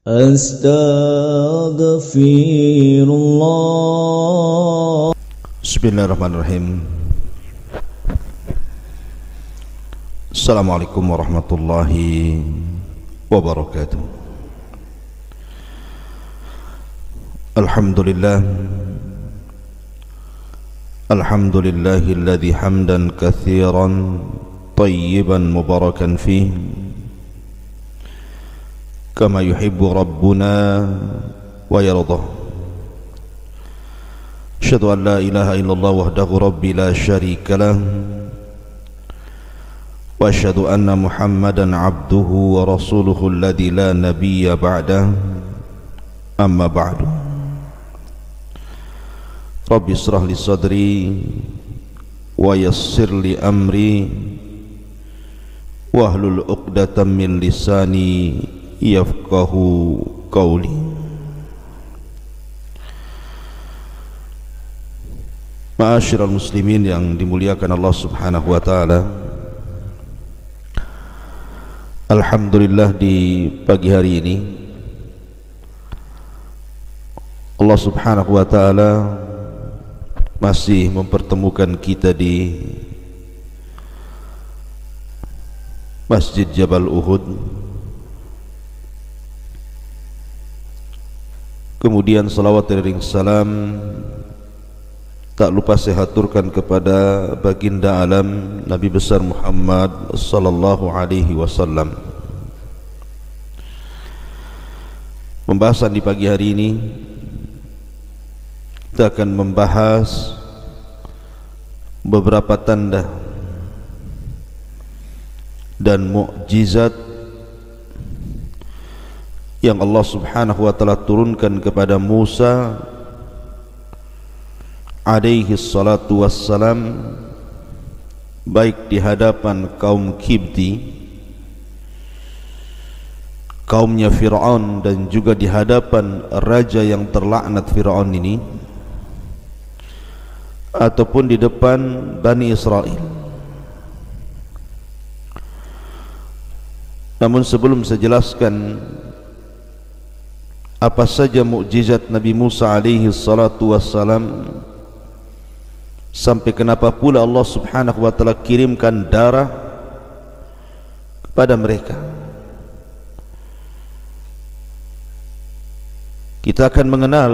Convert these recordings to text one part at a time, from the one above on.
Astaghfirullah. Bismillahirrahmanirrahim. Assalamualaikum warahmatullahi wabarakatuh. Alhamdulillah. Alhamdulillahilladzi hamdan katsiran tayyiban mubarakan fih kama yuhibbu rabbuna wa yardah. Asyhadu an la ilaha illallah wahdahu rabbi la syarika lah wa asyhadu anna Muhammadan abduhu wa rasuluhu alladzi la nabiyya ba'dah. Amma ba'du. Rabbi israh li sadri wa yassir li amri wahlul 'uqdatam min lisani yafqahu qawli. Ma'asyiral muslimin yang dimuliakan Allah Subhanahu wa taala. Alhamdulillah, di pagi hari ini Allah Subhanahu wa taala masih mempertemukan kita di Masjid Jabal Uhud. Kemudian salawat dan salam tak lupa saya haturkan kepada baginda alam Nabi besar Muhammad sallallahu alaihi wasallam. Pembahasan di pagi hari ini kita akan membahas beberapa tanda dan mukjizat yang Allah Subhanahu wa taala turunkan kepada Musa alaihi salatu wassalam, baik di hadapan kaum Kibti, kaumnya Fir'aun, dan juga di hadapan raja yang terlaknat Fir'aun ini, ataupun di depan Bani Israel. Namun sebelum saya jelaskan apa saja mukjizat Nabi Musa alaihi salatu wassalam, sampai kenapa pula Allah Subhanahu wa taala kirimkan darah kepada mereka, kita akan mengenal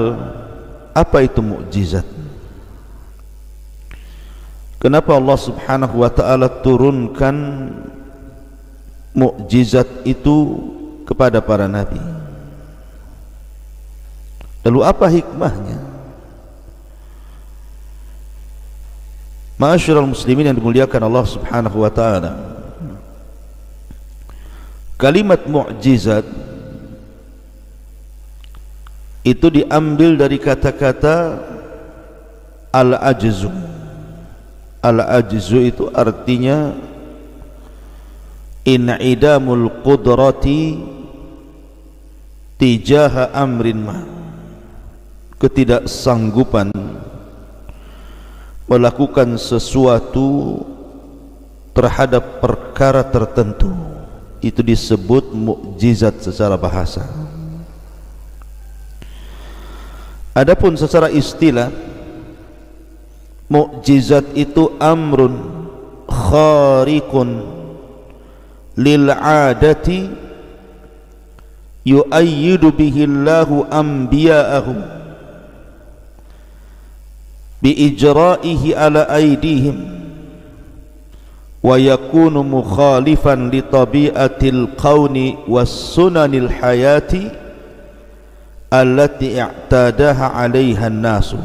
apa itu mukjizat. Kenapa Allah Subhanahu wa taala turunkan mukjizat itu kepada para nabi? Lalu apa hikmahnya? Ma'asyiral muslimin yang dimuliakan Allah Subhanahu wa taala, kalimat mukjizat itu diambil dari kata-kata al-ajzu. Al-ajzu itu artinya in'idamul qudrati tijaha amrin ma, ketidaksanggupan melakukan sesuatu terhadap perkara tertentu. Itu disebut mukjizat secara bahasa. Adapun secara istilah, mukjizat itu amrun khariqun lil 'adati yu'ayyidu bihi Allahu anbiya'ahu bi ijra'ihi ala aydihim wa yakunu mukhalifan li tabi'atil qawni was sunanil hayati allati i'tadaha 'alaiha an-nasu.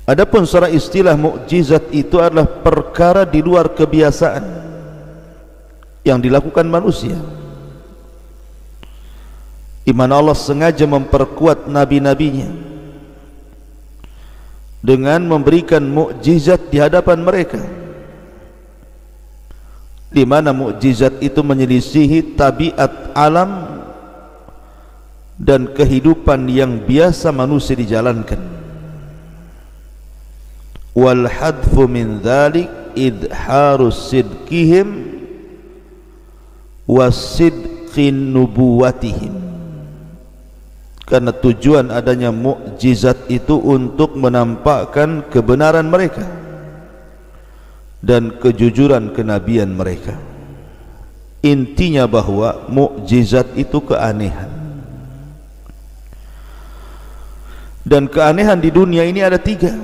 Adapun secara istilah, mukjizat itu adalah perkara di luar kebiasaan yang dilakukan manusia, di mana Allah sengaja memperkuat nabi-nabinya dengan memberikan mukjizat di hadapan mereka, di mana mukjizat itu menyelisihi tabiat alam dan kehidupan yang biasa manusia dijalankan. Wal hadfu min dzalik idharus sidqihim wasid sidqin nubuwatihim, karena tujuan adanya mukjizat itu untuk menampakkan kebenaran mereka dan kejujuran kenabian mereka. Intinya bahwa mukjizat itu keanehan, dan keanehan di dunia ini ada tiga.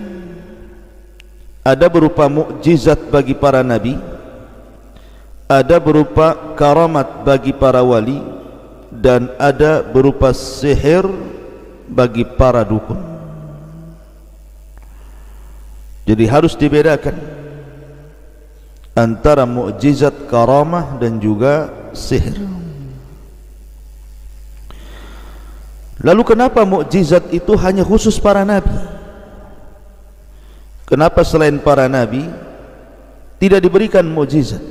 Ada berupa mukjizat bagi para nabi, ada berupa karamat bagi para wali, dan ada berupa sihir bagi para dukun. Jadi harus dibedakan antara mukjizat, karamah dan juga sihir. Lalu kenapa mukjizat itu hanya khusus para nabi? Kenapa selain para nabi tidak diberikan mukjizat?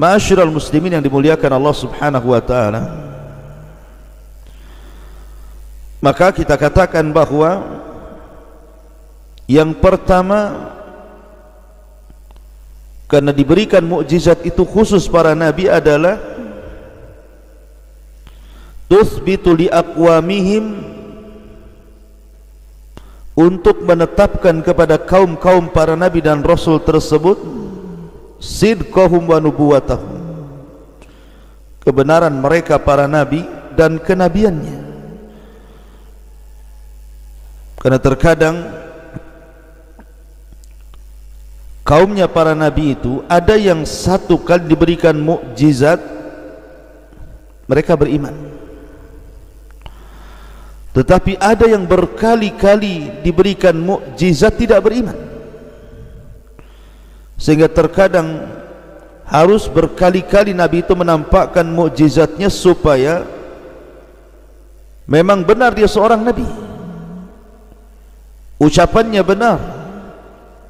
Ma'asyiral muslimin yang dimuliakan Allah Subhanahu wa taala, maka kita katakan bahwa yang pertama, karena diberikan mukjizat itu khusus para nabi, adalah tuthbitu li aqwamihim, untuk menetapkan kepada kaum-kaum para nabi dan rasul tersebut sidqahum wa nubuwatahum, kebenaran mereka para nabi dan kenabiannya. Karena terkadang kaumnya para nabi itu ada yang satu kali diberikan mukjizat mereka beriman, tetapi ada yang berkali-kali diberikan mukjizat tidak beriman, sehingga terkadang harus berkali-kali nabi itu menampakkan mukjizatnya supaya memang benar dia seorang nabi, ucapannya benar,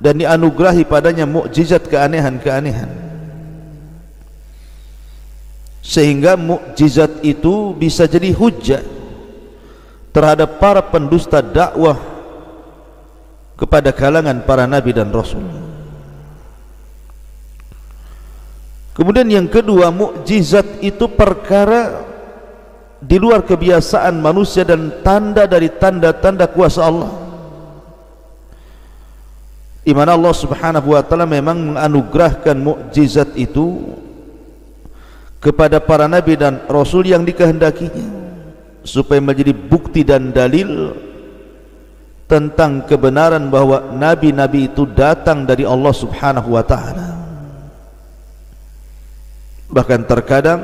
dan dianugerahi padanya mukjizat keanehan-keanehan, sehingga mukjizat itu bisa jadi hujjah terhadap para pendusta dakwah kepada kalangan para nabi dan rasul. Kemudian yang kedua, mukjizat itu perkara di luar kebiasaan manusia dan tanda dari tanda-tanda kuasa Allah, di mana Allah Subhanahu wa taala memang menganugerahkan mukjizat itu kepada para nabi dan rasul yang dikehendakinya, supaya menjadi bukti dan dalil tentang kebenaran bahwa nabi-nabi itu datang dari Allah Subhanahu wa taala. Bahkan terkadang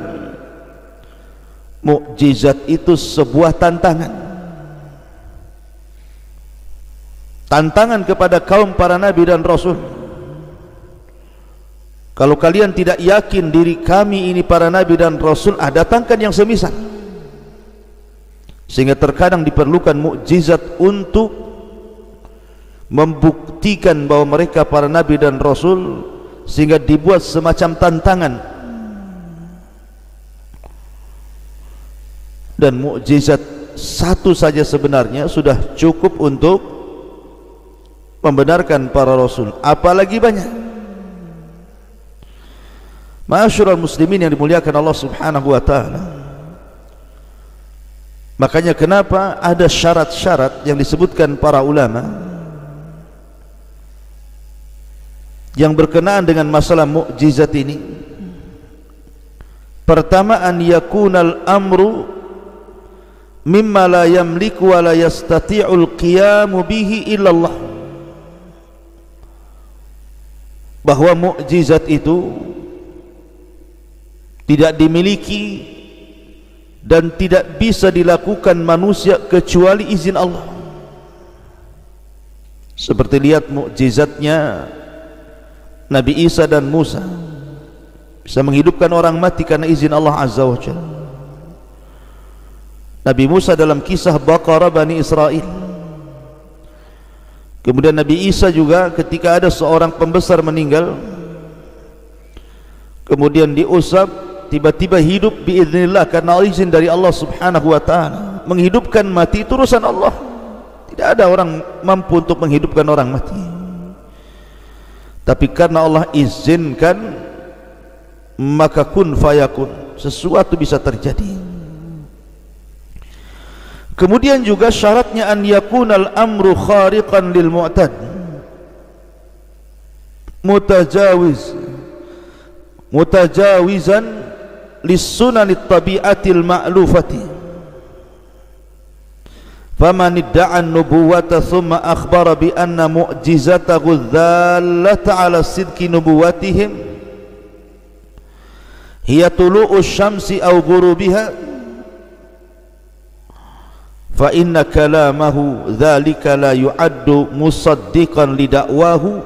mukjizat itu sebuah tantangan kepada kaum para nabi dan rasul. Kalau kalian tidak yakin diri kami ini para nabi dan rasul, datangkan yang semisal. Sehingga terkadang diperlukan mukjizat untuk membuktikan bahwa mereka para nabi dan rasul, sehingga dibuat semacam tantangan. Dan mukjizat satu saja sebenarnya sudah cukup untuk membenarkan para rasul, apalagi banyak. Ma'asyiral muslimin yang dimuliakan Allah Subhanahu wa taala, makanya kenapa ada syarat-syarat yang disebutkan para ulama yang berkenaan dengan masalah mukjizat ini. Pertama, an yakunal amru mimma la yamliku wa la yastati'ul qiyamu bihi illallah, bahwa mukjizat itu tidak dimiliki dan tidak bisa dilakukan manusia kecuali izin Allah. Seperti lihat mukjizatnya Nabi Isa dan Musa, bisa menghidupkan orang mati karena izin Allah Azza wa Jalla. Nabi Musa dalam kisah Baqarah Bani Israel. Kemudian Nabi Isa juga ketika ada seorang pembesar meninggal, kemudian diusap, tiba-tiba hidup biiznillah karena izin dari Allah Subhanahu wa taala. Menghidupkan mati itu urusan Allah. Tidak ada orang mampu untuk menghidupkan orang mati. Tapi karena Allah izinkan, maka kun fayakun, sesuatu bisa terjadi. Kemudian juga syaratnya an yakunal amru khariqan lil mu'tad, mutajawizan lis sunanit tabi'atil ma'lufati. Faman idda'a an-nubuwata thumma akhbara bi anna mu'jizatahu dhallata 'ala sidqi nubuwatihim hiya tulu'u syamsi aw ghurubiha fa inna kalamahu dhalika la yu'addu musaddiqan li da'wahu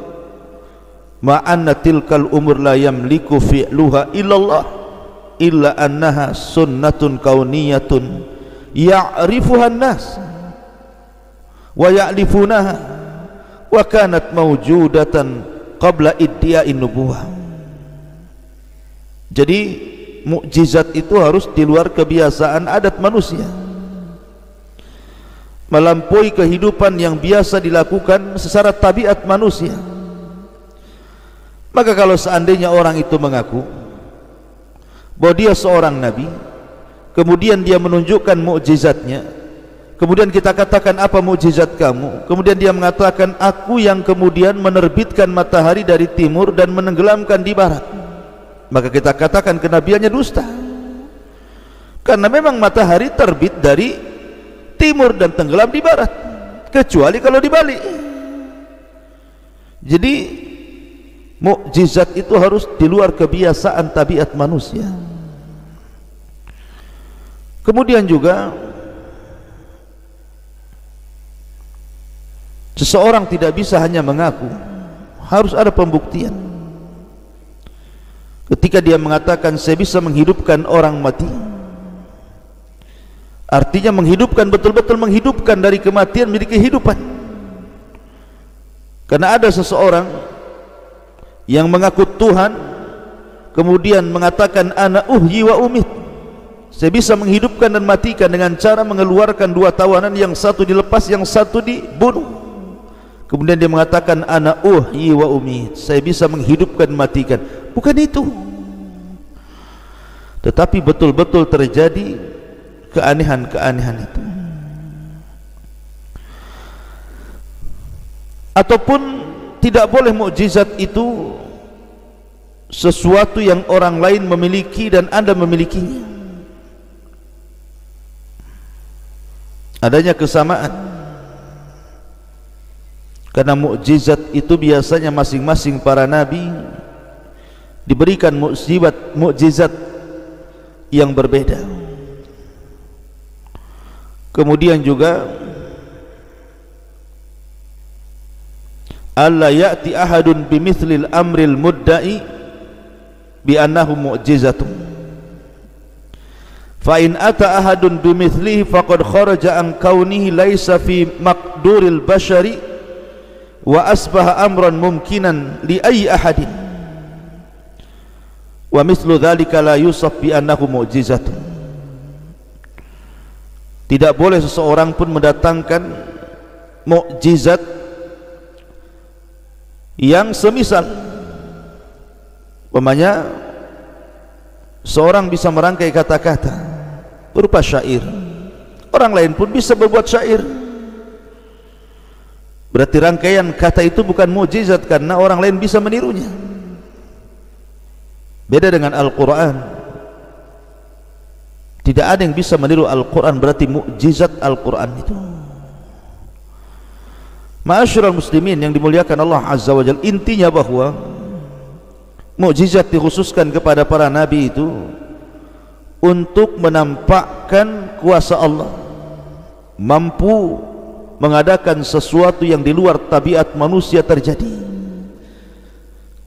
ma anna tilkal umur la yamliku fi'luha illallah illa annaha sunnatun kauniyatun ya'rifuha an-nas wa ya'lifunaha wa kanat mawjudatan qabla iddia'in nubuwah. Jadi mukjizat itu harus di luar kebiasaan adat manusia, melampaui kehidupan yang biasa dilakukan secara tabiat manusia. Maka kalau seandainya orang itu mengaku bahwa dia seorang nabi, kemudian dia menunjukkan mukjizatnya, kemudian kita katakan apa mukjizat kamu, kemudian dia mengatakan aku yang kemudian menerbitkan matahari dari timur dan menenggelamkan di barat, maka kita katakan kenabiannya dusta, karena memang matahari terbit dari timur dan tenggelam di barat, kecuali kalau dibalik. Jadi mukjizat itu harus di luar kebiasaan tabiat manusia. Kemudian juga seseorang tidak bisa hanya mengaku, harus ada pembuktian. Ketika dia mengatakan saya bisa menghidupkan orang mati, artinya menghidupkan, betul-betul menghidupkan dari kematian menjadi kehidupan. Karena ada seseorang yang mengaku Tuhan, kemudian mengatakan ana uhyi wa umit, saya bisa menghidupkan dan matikan dengan cara mengeluarkan dua tawanan, yang satu dilepas, yang satu dibunuh. Kemudian dia mengatakan ana uhyi wa umit, saya bisa menghidupkan dan matikan. Bukan itu, tetapi betul-betul terjadi keanehan-keanehan itu. Ataupun tidak boleh mukjizat itu sesuatu yang orang lain memiliki dan Anda memilikinya. Adanya kesamaan, karena mukjizat itu biasanya masing-masing para nabi diberikan mukjizat yang berbeda. Kemudian juga alla ya'ti ahadun bimithlil amril mudda'i bi annahu mu'jizatun, fa in ata ahadun bimithlihi faqad kharaja an kaunihi laisa fi maqduril bashari wa asbaha amran mumkinan li ayyi ahadin wa mithlu dhalika la yusaf bi annahu mu'jizatun. Tidak boleh seseorang pun mendatangkan mukjizat yang semisal. Umpamanya seorang bisa merangkai kata-kata berupa syair, orang lain pun bisa berbuat syair. Berarti rangkaian kata itu bukan mukjizat karena orang lain bisa menirunya. Beda dengan Al-Quran, tidak ada yang bisa meniru Al-Quran, berarti mukjizat Al-Quran itu. Ma'asyiral muslimin yang dimuliakan Allah Azza wa Jalla, intinya bahwa mukjizat dikhususkan kepada para nabi itu untuk menampakkan kuasa Allah, mampu mengadakan sesuatu yang di luar tabiat manusia terjadi,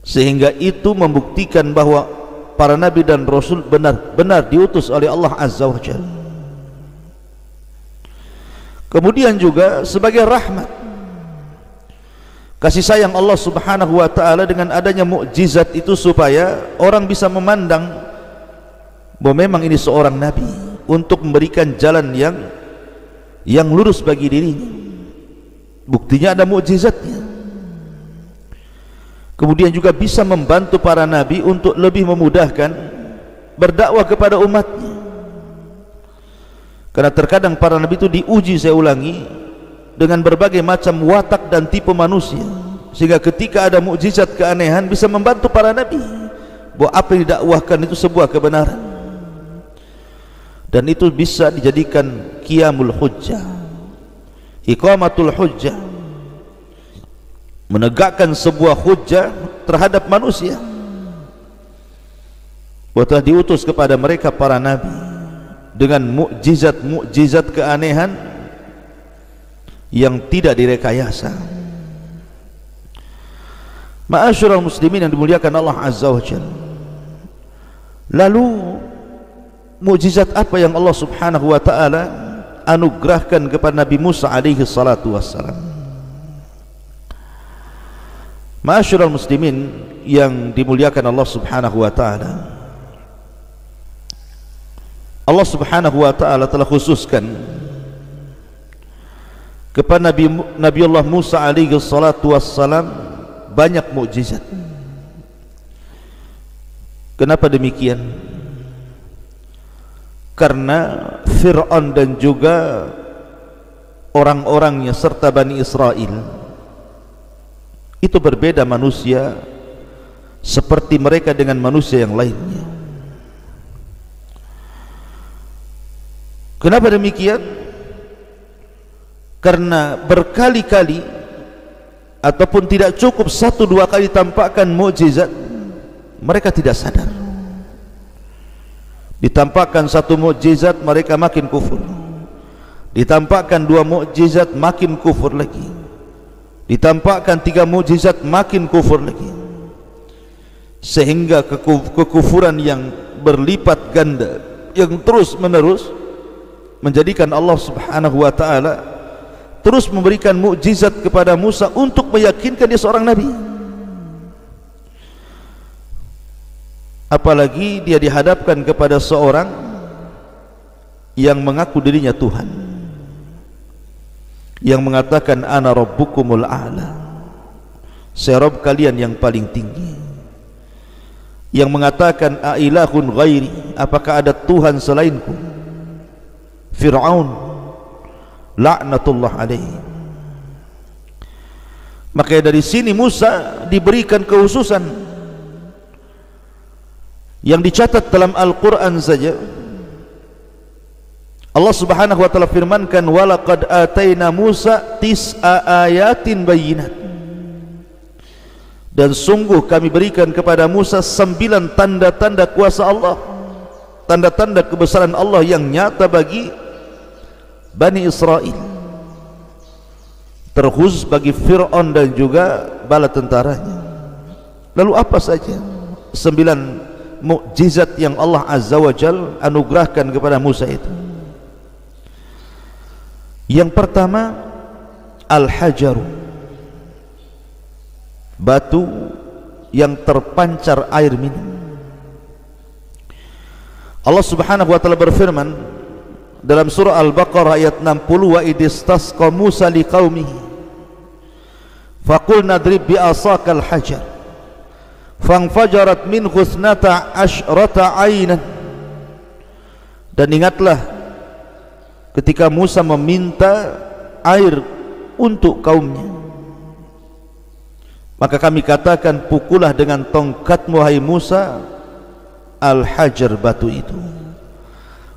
sehingga itu membuktikan bahwa para nabi dan rasul benar-benar diutus oleh Allah Azza wa Jalla. Kemudian juga sebagai rahmat, kasih sayang Allah Subhanahu wa taala dengan adanya mukjizat itu, supaya orang bisa memandang bahwa memang ini seorang nabi, untuk memberikan jalan yang lurus bagi dirinya. Buktinya ada mukjizatnya. kemudian juga bisa membantu para nabi untuk lebih memudahkan berdakwah kepada umatnya. Karena terkadang para nabi itu diuji, saya ulangi, dengan berbagai macam watak dan tipe manusia, sehingga ketika ada mukjizat keanehan bisa membantu para nabi bahwa apa yang didakwahkan itu sebuah kebenaran, dan itu bisa dijadikan qiyamul hujjah, iqamatul hujjah, menegakkan sebuah hujjah terhadap manusia. Telah diutus kepada mereka para nabi dengan mukjizat keanehan yang tidak direkayasa. Ma'asyiral muslimin yang dimuliakan Allah Azza wa Jalla, lalu mukjizat apa yang Allah Subhanahu wa taala anugerahkan kepada Nabi Musa alaihi salatu wassalam? Ma'asyiral muslimin yang dimuliakan Allah Subhanahu wa taala, Allah Subhanahu wa taala telah khususkan kepada Nabiullah Musa alaihi salatu wassalam banyak mukjizat. Kenapa demikian? Karena Fir'aun dan juga orang-orangnya serta Bani Israel itu berbeda manusia seperti mereka dengan manusia yang lainnya. Kenapa demikian? Karena berkali-kali ataupun tidak cukup 1-2 kali tampakkan mukjizat, mereka tidak sadar. Ditampakkan 1 mukjizat, mereka makin kufur. Ditampakkan 2 mukjizat, makin kufur lagi. Ditampakkan 3 mukjizat, makin kufur lagi. Sehingga kekufuran yang berlipat ganda, yang terus menerus menjadikan Allah Subhanahu wa taala terus memberikan mukjizat kepada Musa untuk meyakinkan dia seorang nabi. Apalagi dia dihadapkan kepada seorang yang mengaku dirinya Tuhan, yang mengatakan ana rabbukumul a'la, saya Rabb kalian yang paling tinggi, yang mengatakan a ilahun ghairi, apakah ada Tuhan selainku? Fir'aun laknatullah alaihi. Maka dari sini Musa diberikan kekhususan yang dicatat dalam Al-Quran saja. Allah Subhanahu wa taala firmankan, walaqad ataina Musa 9 ayatin bayyinat, dan sungguh kami berikan kepada Musa 9 tanda-tanda kuasa Allah, tanda-tanda kebesaran Allah yang nyata bagi Bani Israel, terkhusus bagi Fir'aun dan juga bala tentaranya. Lalu apa saja 9 mukjizat yang Allah Azza wa Jalla anugerahkan kepada Musa itu? Yang pertama, al-hajaru, batu yang terpancar air minum. Allah Subhanahu wa taala berfirman dalam surah Al-Baqarah ayat 60, wa idistasqa Musa liqaumihi faqul nadrib bi'asakal hajar fanfajarat minhu 12 aynan. Dan ingatlah ketika Musa meminta air untuk kaumnya, maka kami katakan, pukullah dengan tongkatmu hai Musa al-hajar, batu itu.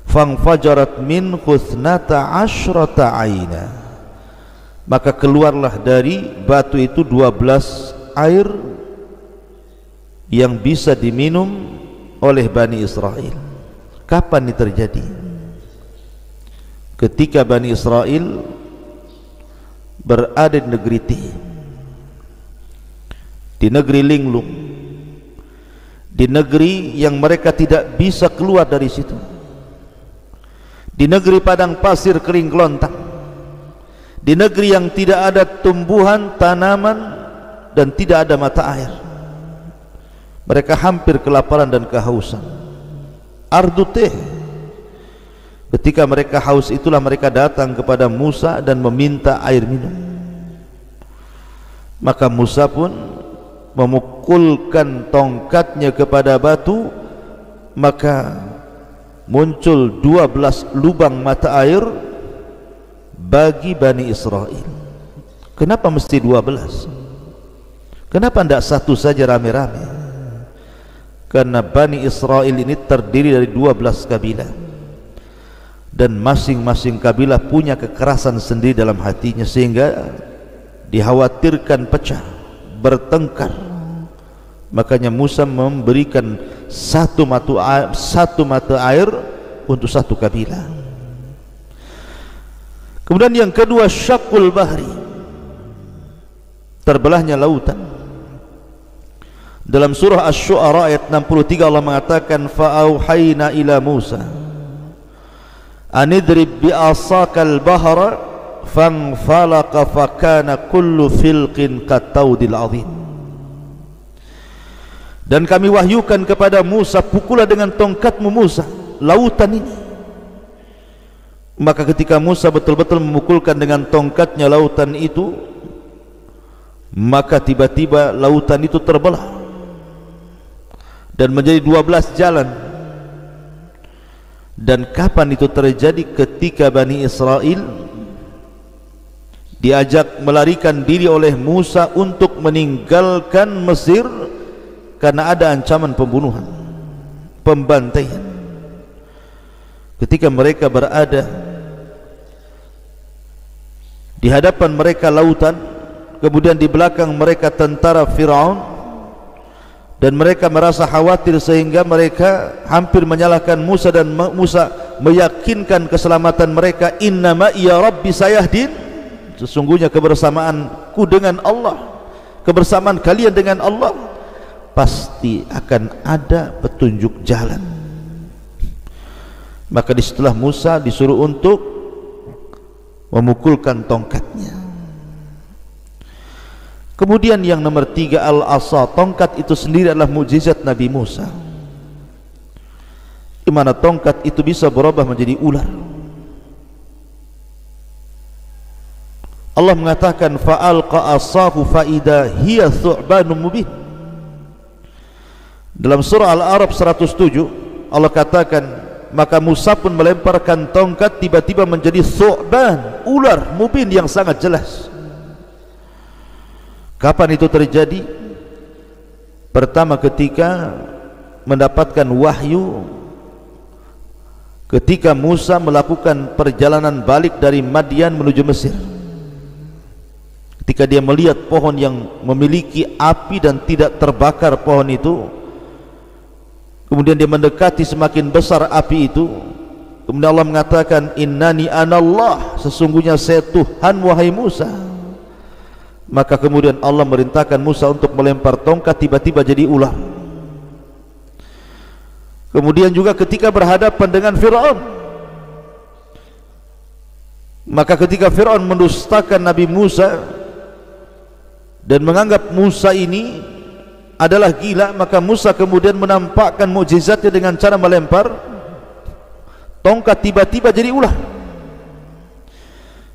Fangfajarat min 12 aina, maka keluarlah dari batu itu 12 air yang bisa diminum oleh Bani Israel. Kapan ini terjadi? Ketika Bani Israel berada di negeri Tih, di negeri linglung, di negeri yang mereka tidak bisa keluar dari situ, di negeri padang pasir kering kelontang, di negeri yang tidak ada tumbuhan, tanaman, dan tidak ada mata air. Mereka hampir kelaparan dan kehausan. Ardu Tih. Ketika mereka haus itulah mereka datang kepada Musa dan meminta air minum. Maka Musa pun memukulkan tongkatnya kepada batu, maka muncul 12 lubang mata air bagi Bani Israel. Kenapa mesti 12? Kenapa tidak satu saja rame-rame? Karena Bani Israel ini terdiri dari 12 kabilah, dan masing-masing kabilah punya kekerasan sendiri dalam hatinya, sehingga dikhawatirkan pecah, bertengkar. Makanya Musa memberikan satu mata air untuk satu kabilah. Kemudian yang kedua, syaqqul bahri, terbelahnya lautan. Dalam surah Asy-Syu'ara ayat 63 Allah mengatakan, fa'auhayna ila Musa anidrib bi'asakal bahra fanfalaqa fakana kullu filqin kataudil azim. Dan kami wahyukan kepada Musa, pukullah dengan tongkatmu Musa lautan ini. Maka ketika Musa betul-betul memukulkan dengan tongkatnya lautan itu, maka tiba-tiba lautan itu terbelah dan menjadi 12 jalan. Dan kapan itu terjadi? Ketika Bani Israel diajak melarikan diri oleh Musa untuk meninggalkan Mesir karena ada ancaman pembunuhan, pembantaian. Ketika mereka berada di hadapan mereka lautan, kemudian di belakang mereka tentara Fir'aun, dan mereka merasa khawatir sehingga mereka hampir menyalahkan Musa, dan Musa meyakinkan keselamatan mereka, innama ya rabbi sayahdin, sesungguhnya kebersamaanku dengan Allah, kebersamaan kalian dengan Allah, pasti akan ada petunjuk jalan. Maka disitulah Musa disuruh untuk memukulkan tongkatnya. Kemudian yang nomor 3, al-asa, tongkat itu sendiri adalah mukjizat Nabi Musa, di mana tongkat itu bisa berubah menjadi ular. Allah mengatakan fa'alqa asahu fa'ida hiya thu'banun mubin. Dalam surah Al-A'raf 107 Allah katakan, maka Musa pun melemparkan tongkat, tiba-tiba menjadi thu'ban, ular mubin yang sangat jelas. Kapan itu terjadi? Pertama ketika mendapatkan wahyu, ketika Musa melakukan perjalanan balik dari Madian menuju Mesir. Ketika dia melihat pohon yang memiliki api dan tidak terbakar pohon itu, kemudian dia mendekati, semakin besar api itu, kemudian Allah mengatakan, innani anallah, sesungguhnya saya Tuhan wahai Musa. Maka kemudian Allah merintahkan Musa untuk melempar tongkat, tiba-tiba jadi ular. Kemudian juga ketika berhadapan dengan Fir'aun, maka ketika Fir'aun mendustakan Nabi Musa dan menganggap Musa ini adalah gila, maka Musa kemudian menampakkan mukjizatnya dengan cara melempar tongkat, tiba-tiba jadi ular.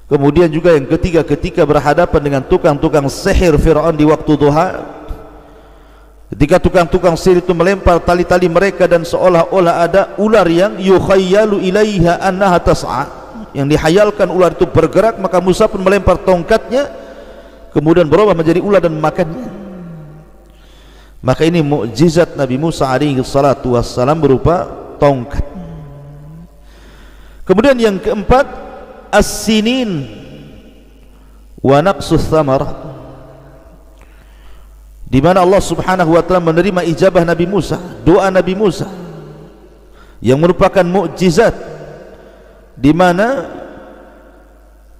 Kemudian juga yang ketiga, ketika berhadapan dengan tukang-tukang sihir Fir'aun di waktu duha, ketika tukang-tukang sihir itu melempar tali-tali mereka, dan seolah-olah ada ular yang yukhayyalu ilaiha annaha tas'a, yang dihayalkan ular itu bergerak, maka Musa pun melempar tongkatnya, kemudian berubah menjadi ular dan memakannya. Maka ini mukjizat Nabi Musa alaihi salatu wassalam berupa tongkat. Kemudian yang keempat, as-sinin wa naqsus thamarat, di mana Allah Subhanahu wa taala menerima ijabah Nabi Musa, doa Nabi Musa yang merupakan mukjizat, di mana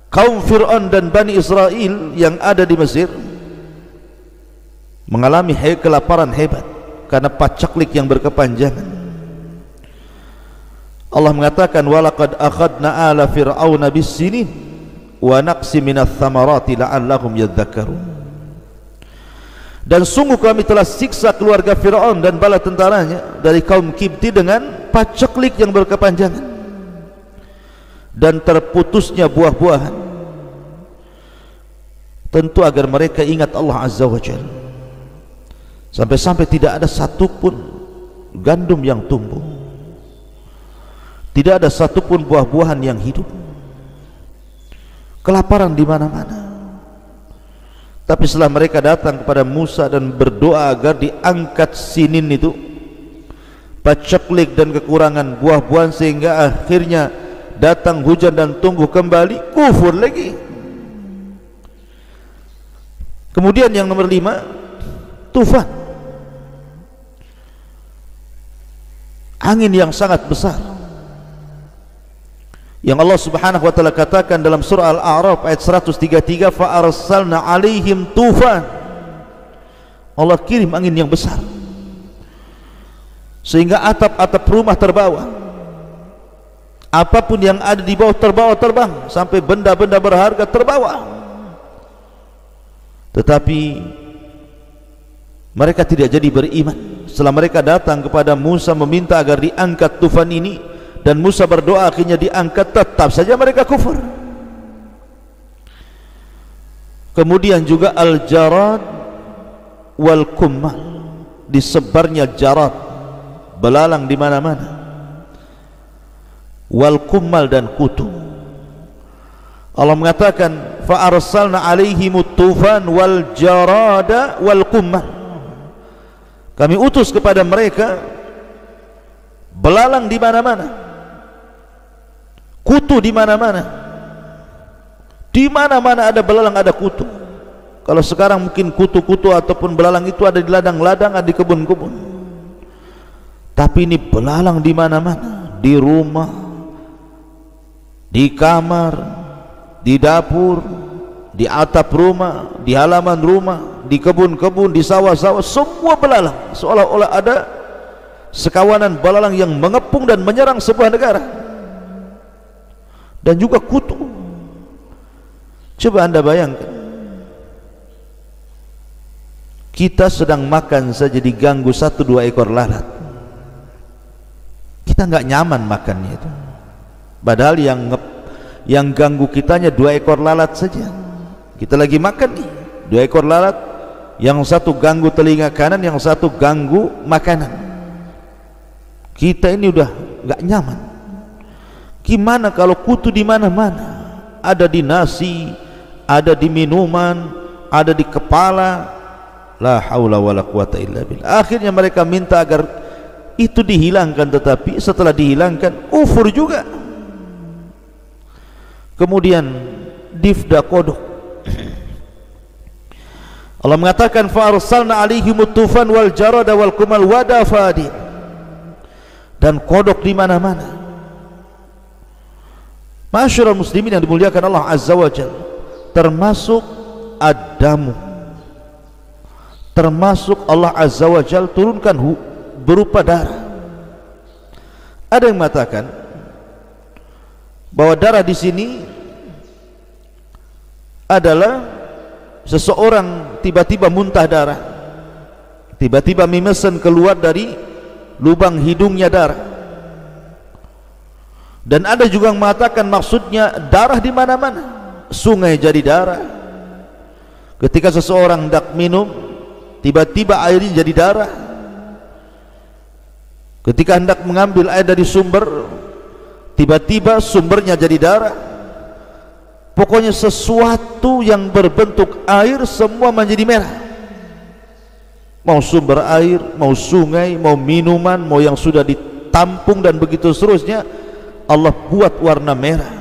kaum Fir'aun dan Bani Israel yang ada di Mesir mengalami kelaparan hebat karena pacaklik yang berkepanjangan. Allah mengatakan, walaqad akhadna ala fir'auna bis-sinin wa naqsi minats thamarati la'allahum yadhakkarun. Dan sungguh kami telah siksa keluarga Fir'aun dan bala tentaranya dari kaum Kipti dengan pacaklik yang berkepanjangan dan terputusnya buah-buahan, tentu agar mereka ingat Allah Azza wa Jalla. sampai-sampai tidak ada satupun gandum yang tumbuh, tidak ada satupun buah-buahan yang hidup, kelaparan di mana-mana. Tapi setelah mereka datang kepada Musa dan berdoa agar diangkat sinin itu, paceklik dan kekurangan buah-buahan, sehingga akhirnya datang hujan dan tumbuh kembali, kufur lagi. Kemudian yang nomor 5, tufan, angin yang sangat besar, yang Allah Subhanahu wa taala katakan dalam surah Al-A'raf ayat 133, fa arsalna alaihim tufan. Allah kirim angin yang besar sehingga atap-atap rumah terbawa, apapun yang ada di bawah terbawa terbang, sampai benda-benda berharga terbawa. Tetapi mereka tidak jadi beriman. Setelah mereka datang kepada Musa meminta agar diangkat tufan ini, dan Musa berdoa akhirnya diangkat, tetap saja mereka kufur. Kemudian juga al-jarad wal kummal, disebarnya jarad, belalang di mana-mana, wal kummal, dan kutu. Allah mengatakan fa arsalna alaihimut tufan wal jarada wal kummal, kami utus kepada mereka belalang di mana-mana, kutu di mana-mana. Di mana-mana ada belalang, ada kutu. Kalau sekarang mungkin kutu-kutu ataupun belalang itu ada di ladang-ladang, ada di kebun-kebun. Tapi ini belalang di mana-mana, di rumah, di kamar, di dapur, di atap rumah, di halaman rumah, di kebun-kebun, di sawah-sawah, semua belalang. Seolah-olah ada sekawanan belalang yang mengepung dan menyerang sebuah negara. Dan juga kutu. Coba Anda bayangkan, kita sedang makan saja diganggu 1-2 ekor lalat. Kita nggak nyaman makannya itu. Padahal yang ganggu kitanya 2 ekor lalat saja. Kita lagi makan nih, 2 ekor lalat, yang satu ganggu telinga kanan, yang satu ganggu makanan. Kita ini udah nggak nyaman. Gimana kalau kutu di mana-mana? Ada di nasi, ada di minuman, ada di kepala. La haula wala quwata illa billah. Akhirnya mereka minta agar itu dihilangkan, tetapi setelah dihilangkan kufur juga. Kemudian difda kodok, Allah mengatakan fa arsalna alaihimut tufan wal jarada wal kumal wadafadi, dan kodok di mana-mana. Masyarul muslimin yang dimuliakan Allah Azza wa Jalla, termasuk Adamu, termasuk Allah Azza wa Jalla turunkan berupa darah. Ada yang mengatakan bahwa darah di sini adalah seseorang tiba-tiba muntah darah, tiba-tiba memesan keluar dari lubang hidungnya darah. Dan ada juga yang mengatakan maksudnya darah di mana-mana, sungai jadi darah. Ketika seseorang hendak minum, tiba-tiba airnya jadi darah. Ketika hendak mengambil air dari sumber, tiba-tiba sumbernya jadi darah. Pokoknya sesuatu yang berbentuk air semua menjadi merah. Mau sumber air, mau sungai, mau minuman, mau yang sudah ditampung dan begitu seterusnya, Allah buat warna merah.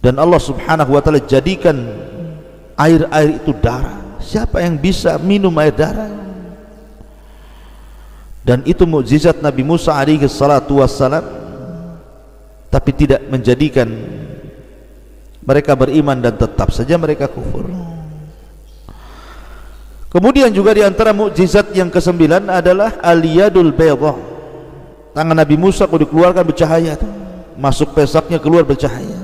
Dan Allah Subhanahu wa taala jadikan air-air itu darah. Siapa yang bisa minum air darah? Dan itu mukjizat Nabi Musa alaihi salatu wassalam, tapi tidak menjadikan mereka beriman, dan tetap saja mereka kufur. Kemudian juga di antara mukjizat yang ke-9 adalah al-yadul baydah. Tangan Nabi Musa kalau dikeluarkan bercahaya, masuk pesaknya keluar bercahaya.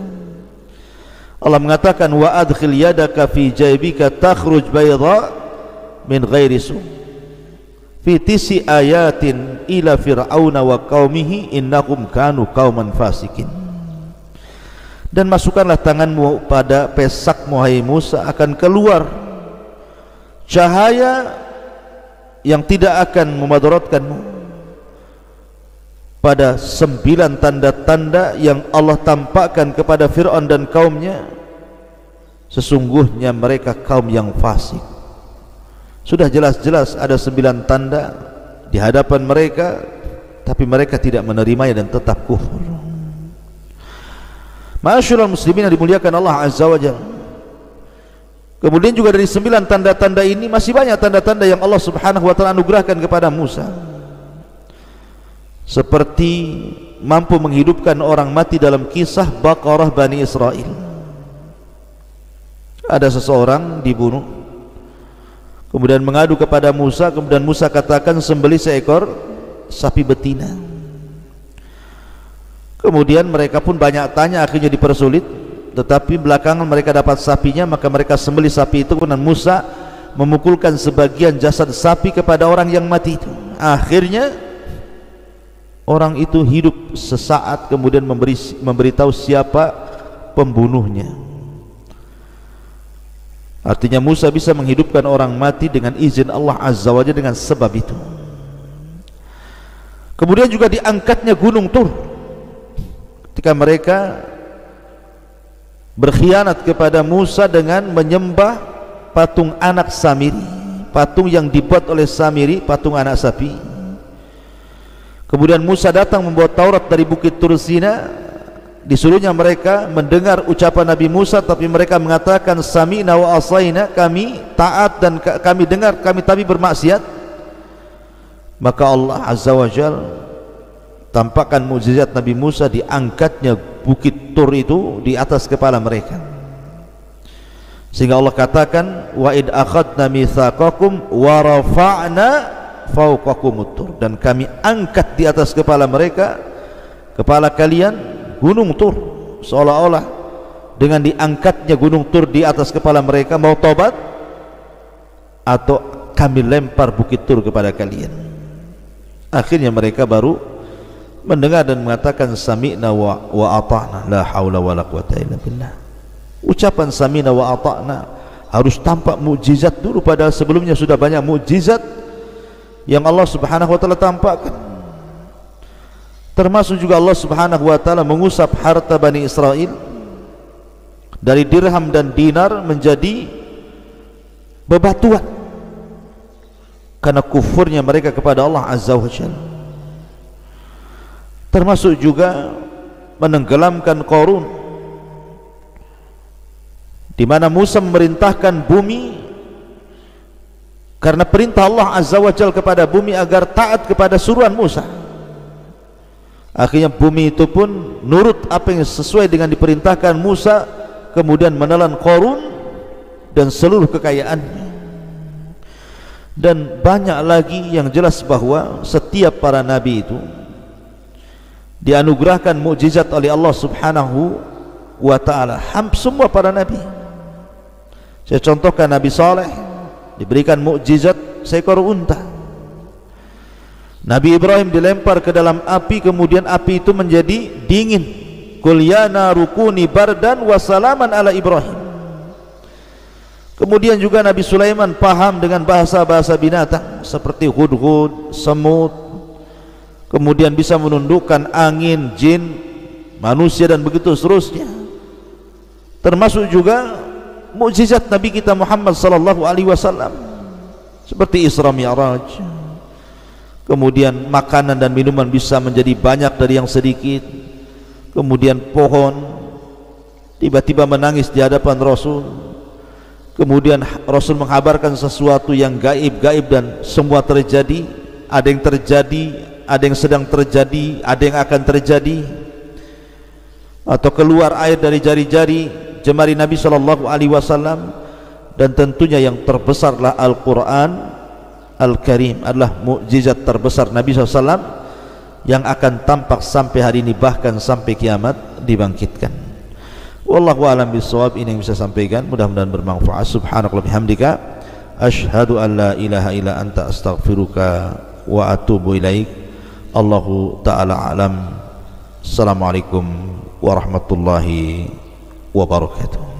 Allah mengatakan wa adkhil yadaka fi jaybika takhruj bayda min ghairi su fi tisi ayatin ila fir'auna wa qaumihi innahum kanu qauman fasikin. Dan masukkanlah tanganmu pada pesakmu hai Musa, akan keluar cahaya yang tidak akan memadaratkanmu pada 9 tanda-tanda yang Allah tampakkan kepada Fir'aun dan kaumnya. Sesungguhnya mereka kaum yang fasik. Sudah jelas-jelas ada 9 tanda di hadapan mereka, tapi mereka tidak menerimanya dan tetap kufur. Ma'asyiral muslimin yang dimuliakan Allah Azza wa Jalla. Kemudian juga dari 9 tanda-tanda ini masih banyak tanda-tanda yang Allah Subhanahu wa taala anugerahkan kepada Musa. Seperti mampu menghidupkan orang mati dalam kisah Baqarah Bani Israel. Ada seseorang dibunuh, kemudian mengadu kepada Musa, kemudian Musa katakan sembelih seekor sapi betina. Kemudian mereka pun banyak tanya, akhirnya dipersulit, tetapi belakangan mereka dapat sapinya, maka mereka sembelih sapi itu, kemudian Musa memukulkan sebagian jasad sapi kepada orang yang mati itu. Akhirnya orang itu hidup sesaat, kemudian memberitahu siapa pembunuhnya. Artinya Musa bisa menghidupkan orang mati dengan izin Allah Azza wa Jalla dengan sebab itu. Kemudian juga diangkatnya gunung Tur ketika mereka berkhianat kepada Musa dengan menyembah patung anak Samiri, patung yang dibuat oleh Samiri, patung anak sapi. Kemudian Musa datang membawa Taurat dari bukit Tur Sina. Disuruhnya mereka mendengar ucapan Nabi Musa, tapi mereka mengatakan sami'na wa asaina, kami taat dan kami dengar, kami tapi bermaksiat. Maka Allah Azza wa Jalla tampakkan mukjizat Nabi Musa, diangkatnya bukit Tur itu di atas kepala mereka, sehingga Allah katakan wa id akhadna mitsaqakum wa rafa'na fawqakumut tur, dan kami angkat di atas kepala mereka, kepala kalian, gunung Tur. Seolah-olah dengan diangkatnya gunung Tur di atas kepala mereka, mau tobat atau kami lempar bukit Tur kepada kalian. Akhirnya mereka baru mendengar dan mengatakan sami'na wa ata'na, la haula wala quwata illa billah. Ucapan sami'na wa ata'na harus tampak mukjizat dulu, padahal sebelumnya sudah banyak mukjizat yang Allah Subhanahu wa taala tampakkan. Termasuk juga Allah Subhanahu wa taala mengusap harta Bani Israel dari dirham dan dinar menjadi bebatuan karena kufurnya mereka kepada Allah Azza wa Jalla. Termasuk juga menenggelamkan Qarun, di mana Musa memerintahkan bumi karena perintah Allah Azza wa Jalla kepada bumi agar taat kepada suruhan Musa. Akhirnya bumi itu pun nurut apa yang sesuai dengan diperintahkan Musa, kemudian menelan Qarun dan seluruh kekayaannya. Dan banyak lagi yang jelas bahwa setiap para nabi itu dianugerahkan mukjizat oleh Allah Subhanahu wa taala. Semua para nabi. Saya contohkan Nabi Saleh diberikan mukjizat seekor unta. Nabi Ibrahim dilempar ke dalam api, kemudian api itu menjadi dingin. Qul ya naru kuni bardan wa salaman ala Ibrahim. Kemudian juga Nabi Sulaiman paham dengan bahasa-bahasa binatang seperti hudhud, semut. Kemudian bisa menundukkan angin, jin, manusia dan begitu seterusnya. Termasuk juga mukjizat Nabi kita Muhammad sallallahu alaihi wasallam seperti Isra Mi'raj. Kemudian makanan dan minuman bisa menjadi banyak dari yang sedikit. Kemudian pohon tiba-tiba menangis di hadapan Rasul. Kemudian Rasul menghabarkan sesuatu yang gaib-gaib dan semua terjadi. Ada yang terjadi, ada yang sedang terjadi, ada yang akan terjadi. Atau keluar air dari jari-jari jemari Nabi sallallahu alaihi wasallam. Dan tentunya yang terbesarlah Al-Qur'an Al-Karim adalah mukjizat terbesar Nabi SAW yang akan tampak sampai hari ini, bahkan sampai kiamat dibangkitkan. Wallahu a'lam bishawab. Ini yang bisa sampaikan, mudah-mudahan bermanfaat. Subhanallah bihamdika asyhadu an la ilaha illa anta astaghfiruka wa atubu ilaik. Allahu ta'ala alam. Assalamualaikum warahmatullahi wabarakatuh.